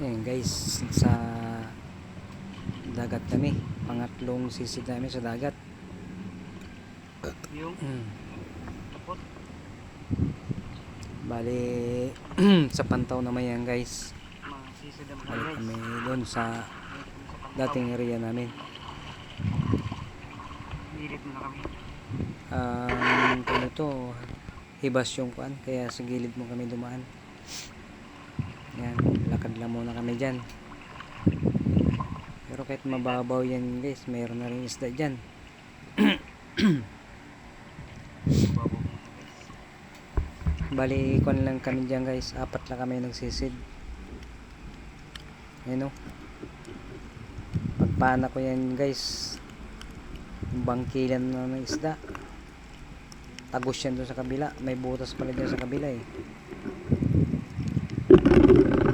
Ayan guys, sa dagat kami. Pangatlong sisid namin sa dagat. Yung kapot. Bali, sa Pantaw naman yan guys. Mga sisig naman Balik guys. kami doon sa Dito kami sa Pantaw. dating area namin. Gilid muna kami. Kung ito, hibas yung kuan, kaya sa gilid mo kami dumaan. Yan, lakad lang muna kami dyan. Pero kahit mababaw yan guys, mayroon na rin isda dyan. Babaw muna guys. Bali, kuan lang kami dyan guys, apat lang kami nagsisid. Ayun o, pagpana ko yan guys, bangkilan na ng isda, tagos yan doon sa kabila, may butas pala dyan sa kabila eh.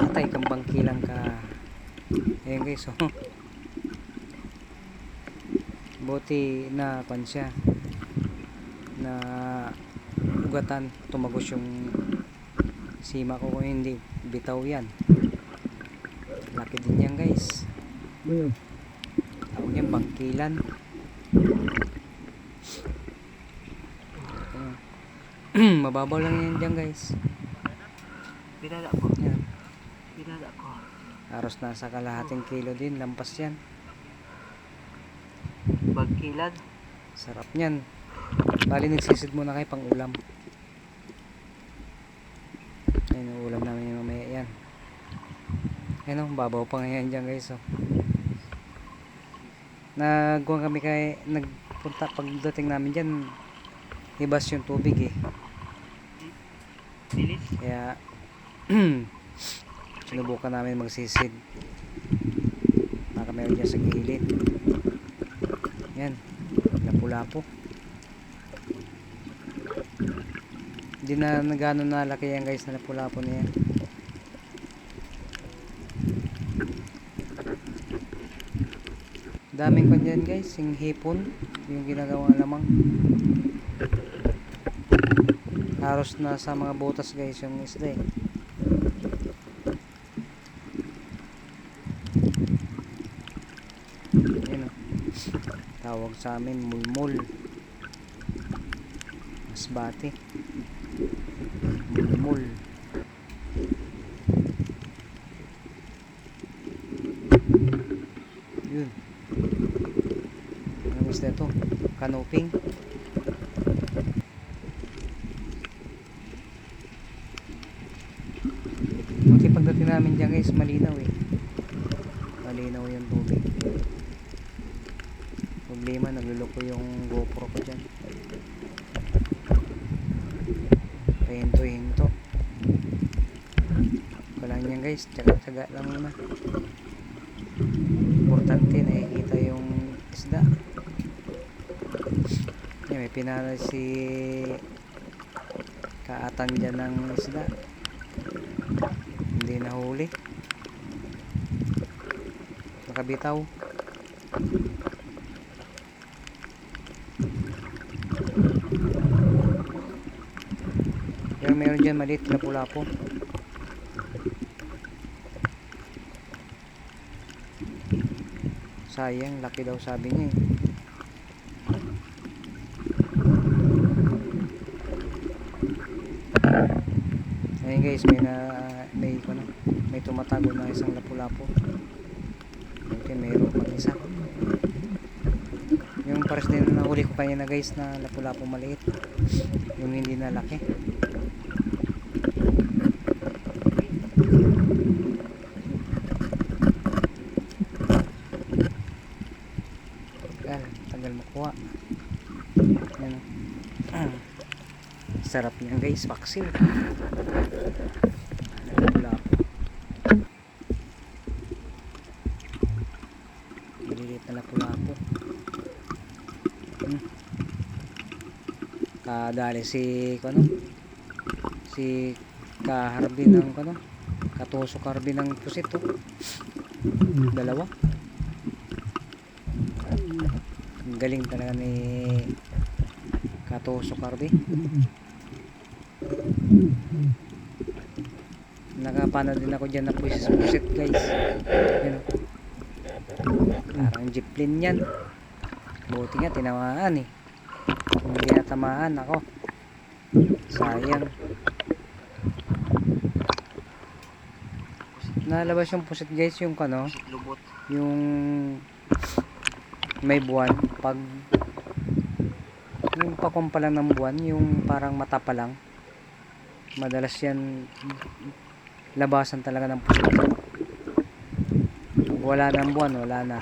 Atay kang bangkilan ka. Ayun guys, oh. Buti na kuan siya, na ugatan, tumagos yung sima ko, kung hindi bitaw yan. Laki din yan guys. Tawag yan bangkilan. Mababaw lang yan dyan guys. Pinada ko. Yan. Pinada ko. Aros na sa kalahating kilo din, lampas yan. Bagkilad. Sarap nyan. Bali nagsisid muna kayo pang ulam. Ayun ang ulam namin yung mamaya yan. Ayun o, babaw pa ngayon dyan guys oh. Nagkuhan kami kay nagpunta, pagdating namin dyan hibas yung tubig eh. Bilis. Kaya sinubukan namin magsisid. Baka meron dyan sa gilid. Yan, lapu-lapo. Hindi na gano'n nalaki yan guys na lapu-lapo na yan. Daming pa dyan guys, yung hipon, yung ginagawang lamang. Haros na sa mga butas guys yung isda eh. Yun o, tawag sa amin mulmul, masbate, mulmul. Yun, anong isda ito? Kanuping. Buti pagdating namin dyan guys, malinaw eh. Malinaw yung tubig. Problema, nagluloko yung GoPro ko dyan. Pahinto-hinto. Walang yan guys, tsaga-tsaga lang muna. Importante, nakikita yung isda. Yan, may pinala si kaatan dyan ng isda. Hindi nahuli. Nakabitaw. Pero meron dyan maliit na lapu-lapo. Sayang, laki daw sabi niya eh. Ayun guys, may tumatago na isang lapu-lapo. Okay, mayroon pang isa. Yung pares din na nahuli ko kanina guys na lapu-lapo maliit. Yung hindi na laki. Tagal makuha. Yan o. Sarap niyan guys, paksiw. Lapu-lapo. Maliliit na lapu-lapo. Kadali si si Kaharbin ng Katusok Harbin ng pusit oh. Dalawa. Ang galing talaga ni Katusok Harbin. nakapano din ako dyan na pusit guys. Yan, parang jeepline yan. Buti nga tinamaan eh. Kung hindi natamaan ako, sayang. Nalabas yung pusit guys, yung ano, Pusit lubot. yung may buwan. Pag yung pakong pa lang ng buwan, yung parang mata pa lang, madalas yan labasan talaga ng pusit. Pag wala ng buwan, wala na.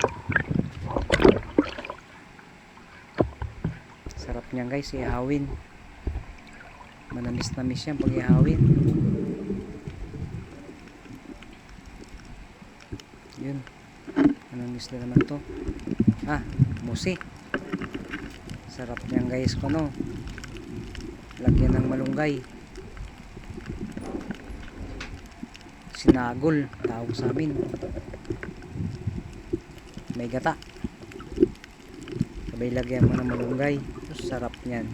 Sarap niyan guys, ihawin. Manamis-namis yan pag ihawin. Yun, manamis na naman to. Musi. Sarap niyan guys, ano, lagyan ng malunggay. Sinagol tawag sa amin. May gata, sabay lagyan mo ng malunggay. Sarap niyan.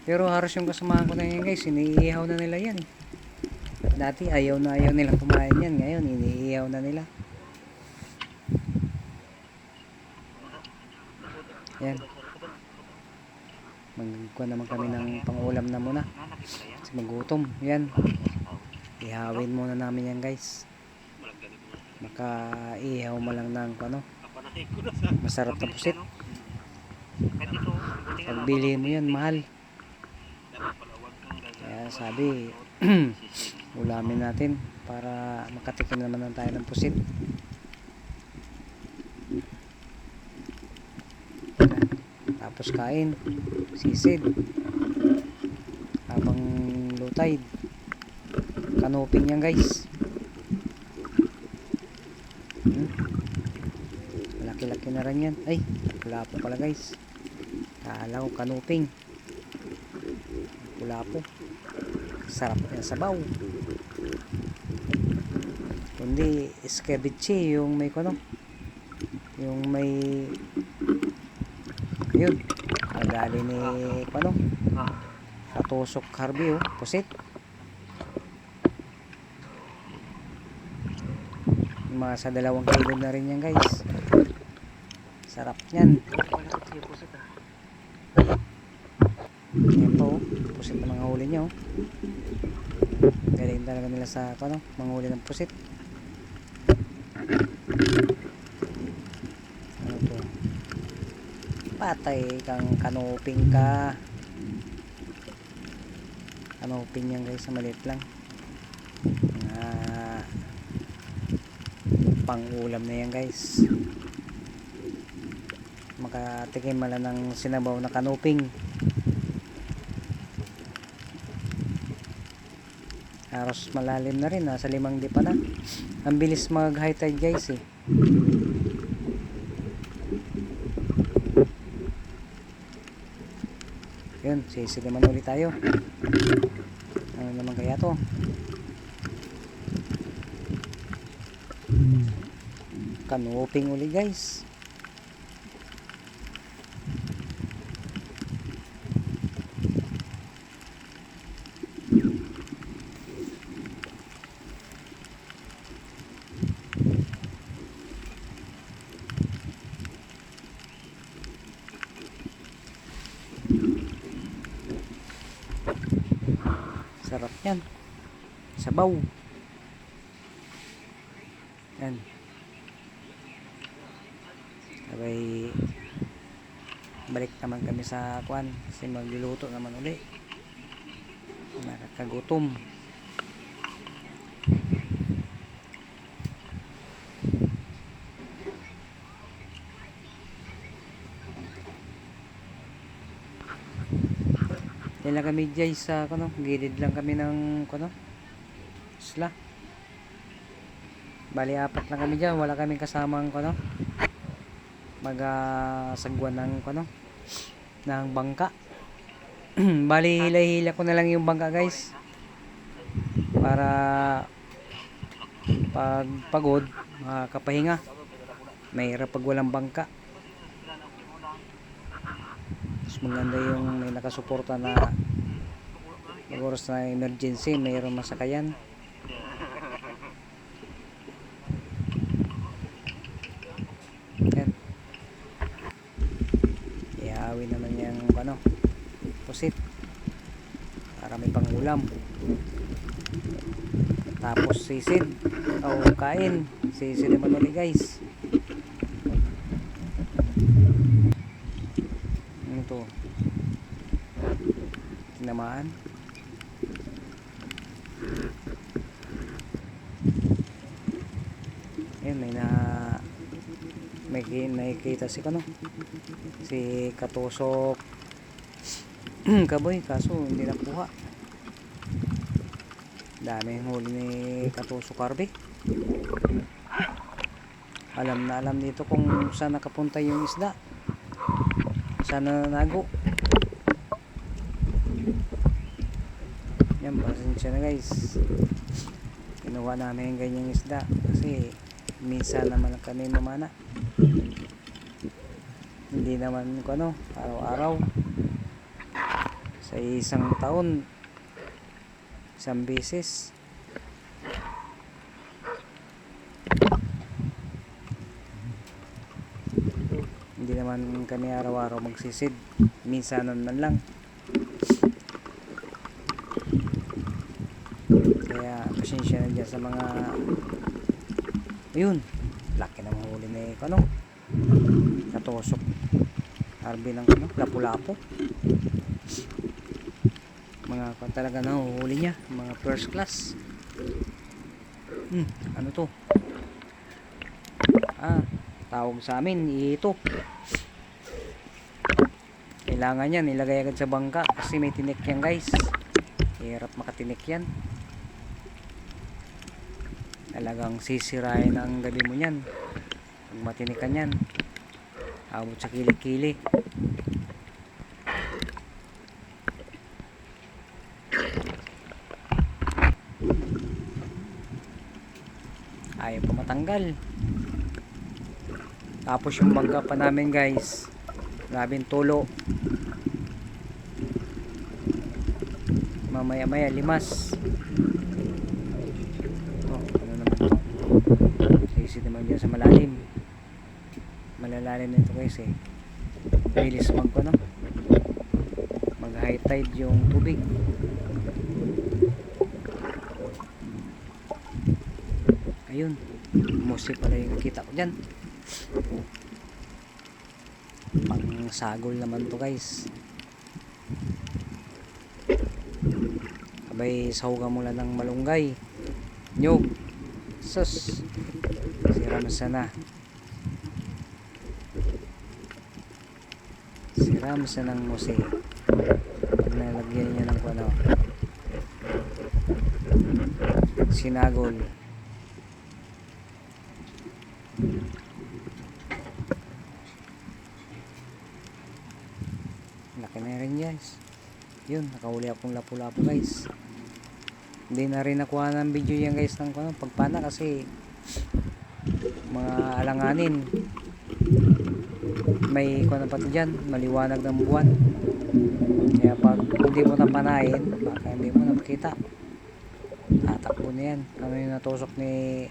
Pero halos yung kasamahan ko na yan guys, iniihaw na nila yan. Dati ayaw nilang kumain yan, ngayon iniihaw na nila. Yan, magkuha naman kami ng pangulam na muna kasi magutom. Yan, ihawin muna namin yan guys. Maka-ihaw mo lang ng ano, masarap na pusit. Pagbili mo yan mahal, kaya sabi ulamin natin para makatikim naman tayo ng pusit. Tapos kain, sisid habang low tide. Kanuping yan guys. Malaki-laki na rin yan. Ay, pula po pala guys. Kala ko kanuping. Pula po. Sarap yan sabaw. Kundi escabeche yung may ano, yung may yun, nagali ni ano, katusok harbi pusit. Mga sa 2 kilo na rin yan guys. Sarap yan. Yan po, pusit na mga huli nyo. Galing talaga nila sa ano, manghuli ng pusit. Ano to? Patay kang kanuping ka. Kanuping yan guys, maliit lang. Pang ulam na yan guys. Makatikim mala ng sinabaw na kanuping. Haros malalim na rin, nasa 5 dipa na. Ang bilis mag high tide guys eh. Yun, sisig naman ulit tayo. Ano naman kaya to? Kanuping ulit guys. Sarap yan. Sabaw. Yan. Sabay balik naman kami sa kuan kasi magluluto naman uli. Nakakagutom. Yan lang kami guys sa gilid lang kami ng isla. Bali 4 lang kami dyan, wala kaming kasamang magasagwan ng ng bangka. Bali hila-hila ko na lang yung bangka guys para pag pagod makakapahinga. Mahirap pag walang bangka. Mas maganda yung may nakasuporta na Pag oras na emergency, mayroon masakayan. Yan. Ihawin naman yung ano, pusit para may pangulam. Tapos sisid o kain. Sisid naman ulit guys. Ano to? Tinamaan. Ayan, may nakikita si ano, si Katusok Kaboy, kaso hindi nakuha. Daming huli ni Katusok Karbe. Alam na alam dito kung saan nakapunta yung isda, saan nanago. Yan, pasensya na guys, kinuha namin yung ganyang isda kasi minsan naman kami mamana, hindi naman ko ano, araw-araw. Sa isang taon, isang beses. Hindi naman kami araw-araw magsisid, minsanan man lang. Kaya pasensya na dyan sa mga, ayun, laki ng huli na ano, Katusok Karbe ng ano, lapu-lapu. Mga talaga nahuhuli niya, mga first class. Ano to? Tawag sa amin ito. Kailangan yan ilagay agad sa bangka kasi may tinik yan guys. Hirap makatinik yan. Talagang sisirain ang gabi mo yan pag matinikan yan. Abot sa kili-kili. Ayaw pa matanggal. Tapos yung bangka pa namin guys, grabing tulo. Mamaya maya limas. Ano naman to? Sisi naman dyan sa malalim. Malalalim na ito guys eh. Bilis mag ano, mag high tide yung tubig. Ayun, musi pala yung kita ko dyan. Pang sagol naman to guys. Abay sahugan mo lang ng malunggay, nyug, sus, siram sana. Siram sana ng musi. Pag nalagyan niya ng ano, sinagol. Laki na rin guys. Yun, nakahuli akong lapu-lapu guys. Hindi na rin nakuha ng video yan guys ng pagpana kasi mga alanganin. May kuha na pati dyan, maliwanag ng buwan. Kaya pag hindi mo napanain, baka hindi mo na makita. Tatakbo na yan. Ano yung natusok ni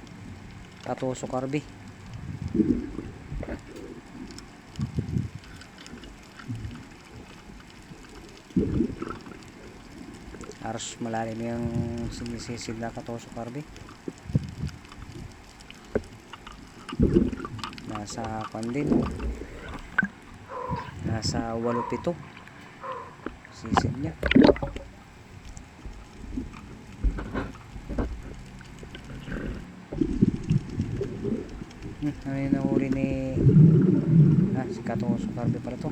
Katusok Karbe. Aros malalim yung sinisisid na Katusok Karbe. Nasa pandin, nasa 8-7 sisid niya. Ano yung nahuli ni si Katusok Karbe pala to.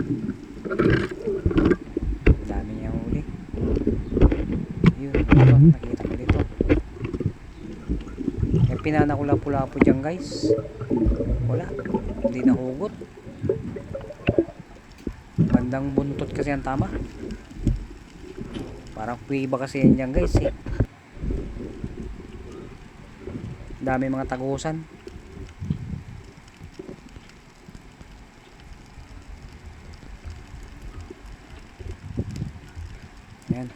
Dami niya huli. Yun, nakita ko dito. Yung pinana ko lapu-lapu dyan guys, wala, hindi nahugot. Bandang buntot kasi ang tama. Parang kuiba kasi yan dyan guys eh. Dami mga tagusan. Ayan,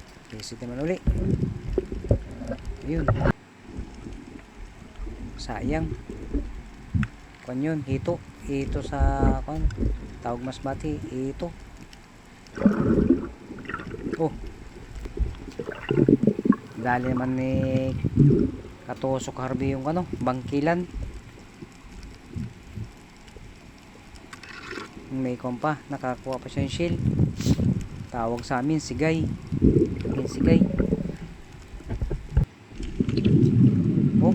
Sisita man uli. Ayun. Sayang. Kwan yun, hito. Hito sa kwan. Tawag masbati, hito. Oh. Dali naman ni katusok harbi yung ano, bangkilan. May kompa, nakakuha pa siya yung shield. Tawag sa amin, sigay. Yung sigay. Oh.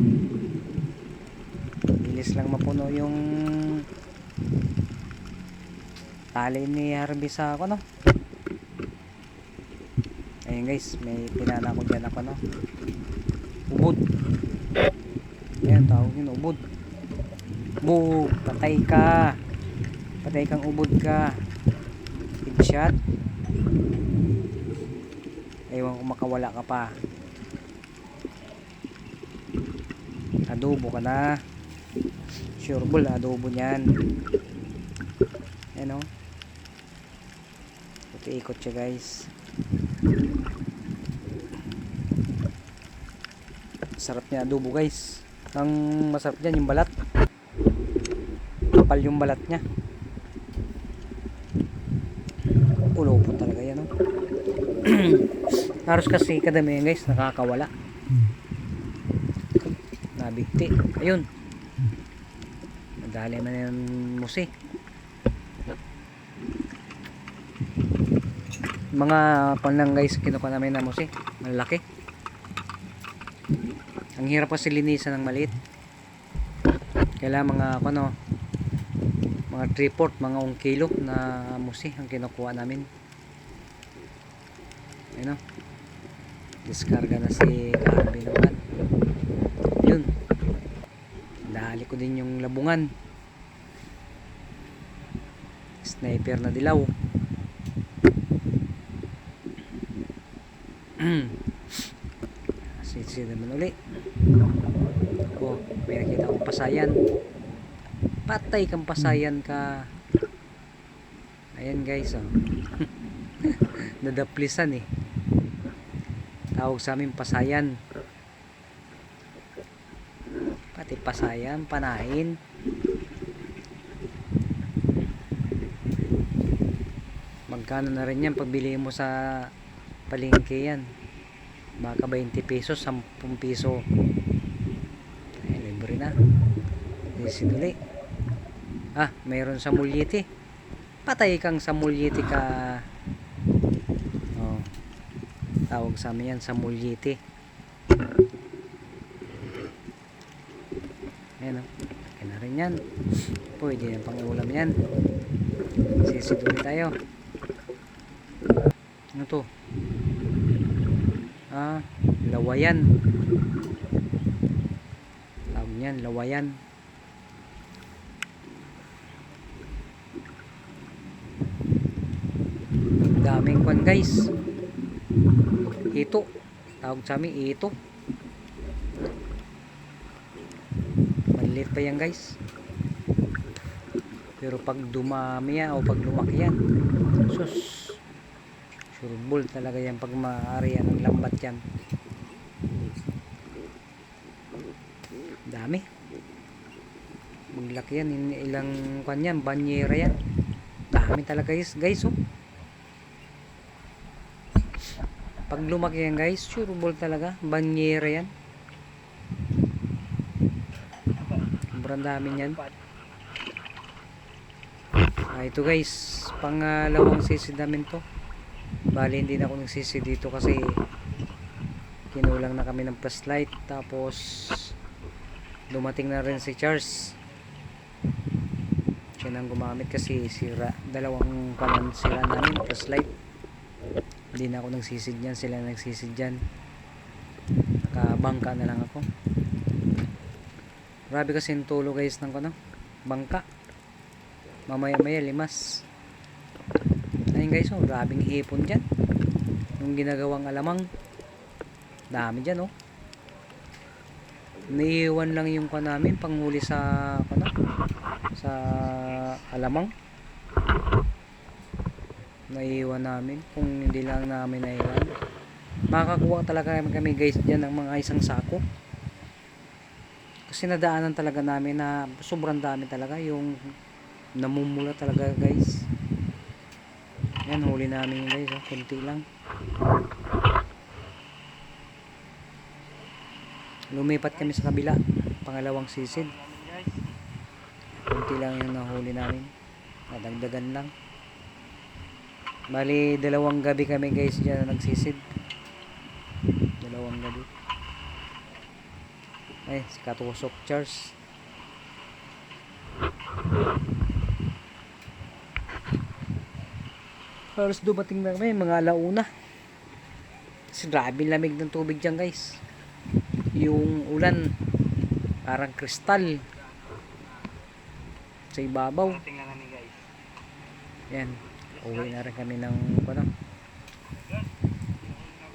Bilis lang mapuno yung tali ni Harvey sa ako, no? Ayun guys, may pinana ko dyan ako, no? Ubod. Ayan, tawag yun, ubod. Boo, patay ka. Patay kang ubod ka. Headshot. Ewan kung makawala ka pa. Adobo ka na. Sure ball, adobo niyan. Ayan o. Ikot siya guys. Sarap niya adobo guys. Ang masarap dyan yung balat. Kapal yung balat niya. Ulo po talaga yan, no? Haros kasi kadami yan guys, nakakawala. Nabigti. Ayun. Nadali man yung musi. Mga panlang guys, kinuha namin na musi. Malaki. Ang hirap kasi linisan ng maliit. Kailangan mga ano, mga 3/4, mga 1 kilo na musi ang kinukuha namin. Ayun o. Diskarga na si Carby naman. Yun. Dali ko din yung labungan. Sniper na dilaw. Sisi naman uli. Oh, may nakita akong pasayan. Patay kang pasayan ka. Ayan guys, oh. Nadaplisan eh. Tawag sa amin pasayan. Pati pasayan, panahin. Magkano na rin yan pagbili mo sa palengke yan? Baka 20 pesos, 10 piso. Ay, libre na. Desiduli. Ah, mayroon sa mulyeti. Patay kang sa mulyeti ka. Oh. Tawag sa amin yan, sa mulyeti. Ayan o. Ayan na rin yan. Pwede yan pang ulam yan. Sisiduli tayo. Ano to? Ah, lawayan. Tawag niyan, lawayan. Daming kwan guys. Ito. Tawag sa amin, ito. Maliit pa yan guys. Pero pag dumami yan o pag lumaki yan, sus, surbol talaga yan pag maaari yan ng lambat yan. Dami. Maglaki yan, ilang kwan yan, banyera yan. Dami talaga guys oh. Pag lumaki yan guys, surbol talaga, banyera yan. Sobrang dami yan. Ito guys, pangalawang sisid namin to. Bali hindi na ako nagsisi dito kasi kinulang na kami ng flashlight. Tapos dumating na rin si Charles. Siya nang gumamit kasi sira, dalawang kanan sira namin flashlight. Hindi na ako nagsisid dyan, sila nagsisid dyan. Nakabangka na lang ako. Grabe kasi yung tulo guys ng ano, bangka. Mamaya maya limas. Ayun guys oh, grabing hipon dyan. Yung ginagawang alamang. Dami dyan oh. Naiiwan lang yung kan namin panghuli sa ano, sa alamang. Naiiwan namin kung hindi lang namin naiwan. Makakakuha talaga kami guys dyan ng mga isang sako. Kasi nadaanan talaga namin na sobrang dami talaga, yung namumula talaga guys. Yan, huli namin guys, oh, kunti lang. Lumipat kami sa kabila, pangalawang sisid. Guys, Kunti lang yung nahuli namin, nadagdagan lang. Bali 2 gabi kami guys dyan na nagsisid. 2 gabi. Ay, si Katusok Charles. Halos dumating na kami mga alauna. Kasi grabe lamig ng tubig dyan guys. Yung ulan parang kristal sa ibabaw. tingnan namin guys. Yan, uwi na rin kami ng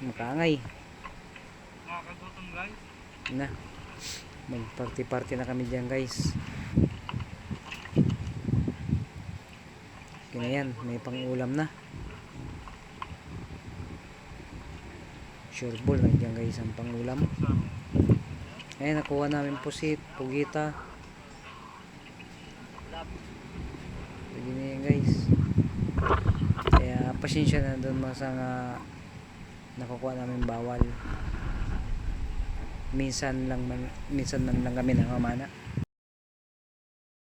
Makangay Nakakagutom guys. na. Mag party na kami dyan guys. Kaya yan, may pang ulam na. Sure ball nandiyan guys ang pang ulam. Ayan, nakuha namin pusit, pugita. Pwede na yan guys. Kaya pasensya na doon mga sa nakukuha namin bawal. Minsan lang kami nangamana.